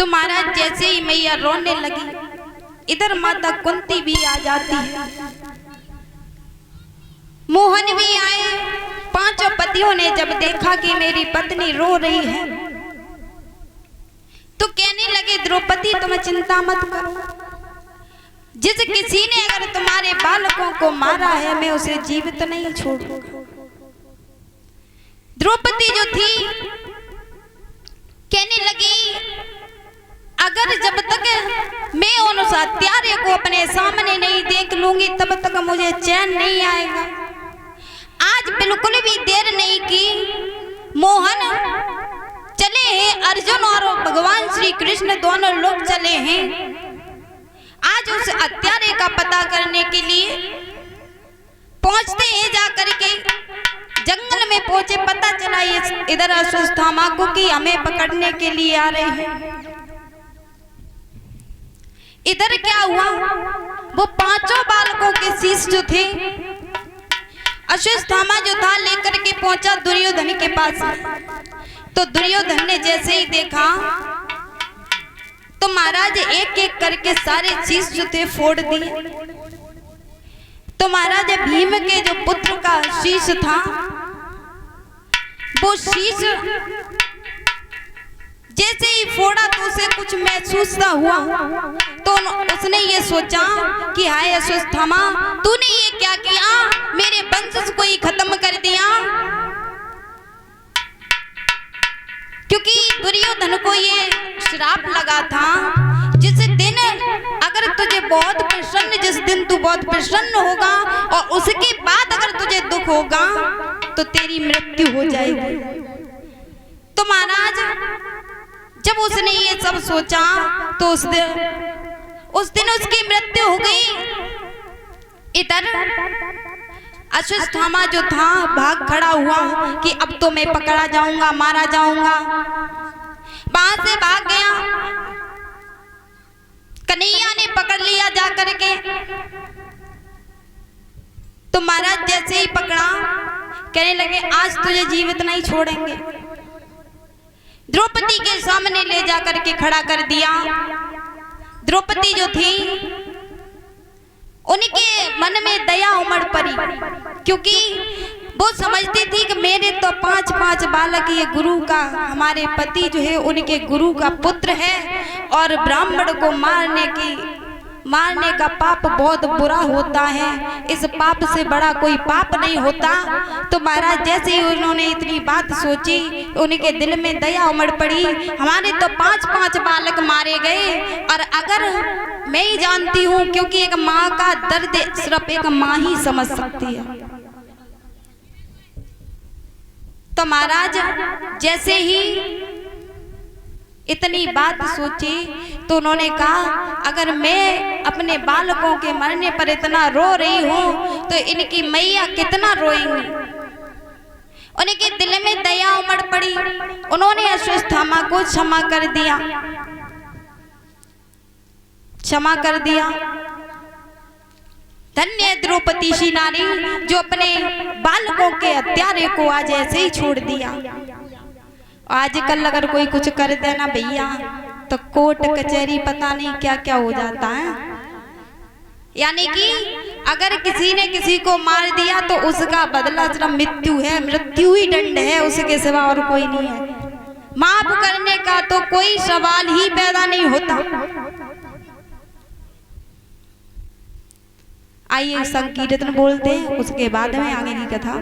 तो महाराज जैसे ही मैया रोने लगी, इधर माता कुंती भी आ जाती है, मोहन भी आए। पांचों पतियों ने जब देखा कि मेरी पत्नी रो रही है, तो कहने लगे द्रौपदी तुम चिंता मत करो, जिस किसी ने अगर तुम्हारे बालकों को मारा है मैं उसे जीवित नहीं छोड़ूंगा। द्रौपदी जो थी कहने लगी अगर जब तक मैं उन हत्यारे को अपने सामने नहीं देख लूंगी तब तक मुझे चैन नहीं आएगा। आज बिल्कुल भी देर नहीं की, मोहन चले हैं, अर्जुन और भगवान श्री कृष्ण दोनों लोग चले हैं आज उस हत्यारे का पता करने के लिए। पहुंचते हैं, जाकर के जंगल में पहुंचे, पता चला ये इधर अश्वत्थामा को कि हमें पकड़ने के लिए आ रहे हैं। इधर क्या हुआ, वो पांचों बालकों के शीश जो थे अश्वत्थामा जो था लेकर के पहुंचा दुर्योधन के पास। तो दुर्योधन ने जैसे ही देखा तो महाराज एक एक करके सारे शीश जो थे फोड़ दिए। तो महाराज भीम के जो पुत्र का शीश था वो शीश जैसे ही फोड़ा तो उसे कुछ महसूस ना हुआ। तो उसने ये सोचा कि हाय अश्वत्थामा तूने ये क्या किया, मेरे वंश को ही खत्म कर दिया। क्योंकि दुर्योधन को ये श्राप लगा था जिस दिन अगर तुझे बहुत प्रसन्न, जिस दिन तू बहुत प्रसन्न होगा और उसके बाद अगर तुझे दुख होगा तो तेरी मृत्यु हो जाएगी। तो महाराज जब उसने ये सब सोचा तो उस दिन उसकी मृत्यु हो गई। इधर अश्वत्थामा जो था भाग खड़ा हुआ कि अब तो मैं पकड़ा जाऊंगा, मारा जाऊंगा। वहां से भाग गया, कन्हैया ने पकड़ लिया जाकर के। तो महाराज जैसे ही पकड़ा कहने लगे आज तुझे जीवित नहीं छोड़ेंगे। द्रौपदी के सामने ले जाकर के खड़ा कर दिया। द्रौपदी जो थी उनके मन में दया उमड़ पड़ी, क्योंकि वो समझती थी कि मेरे तो पांच पांच बालक, ये गुरु का, हमारे पति जो है उनके गुरु का पुत्र है और ब्राह्मण को मारने का पाप बहुत बुरा होता है, इस पाप से बड़ा कोई पाप नहीं होता। तो महाराज जैसे ही उन्होंने इतनी बात सोची उनके दिल में दया उमड़ पड़ी, हमारे तो पांच पांच बालक मारे गए और अगर मैं ही जानती हूँ, क्योंकि एक माँ का दर्द सिर्फ एक माँ ही समझ सकती है। तो महाराज जैसे ही इतनी बात सोची तो उन्होंने कहा अगर मैं अपने बालकों के मरने पर इतना रो रही हूं तो इनकी मैया कितना रोएंगी। उनके दिल में दया उमड़ पड़ी, उन्होंने अश्वत्थामा को क्षमा कर दिया। धन्य द्रौपदी सी नारी जो अपने बालकों के हत्यारे को आज ऐसे ही छोड़ दिया। आजकल अगर कोई कुछ कर देना भैया तो कोर्ट कचहरी पता नहीं क्या क्या हो जाता है। यानी कि अगर किसी ने किसी को मार दिया तो उसका बदला सिर्फ मृत्यु है, मृत्यु ही दंड है, उसके सिवा और कोई नहीं है। माफ करने का तो कोई सवाल ही पैदा नहीं होता। आइए संकीर्तन बोलते हैं, उसके बाद में आगे की कथा।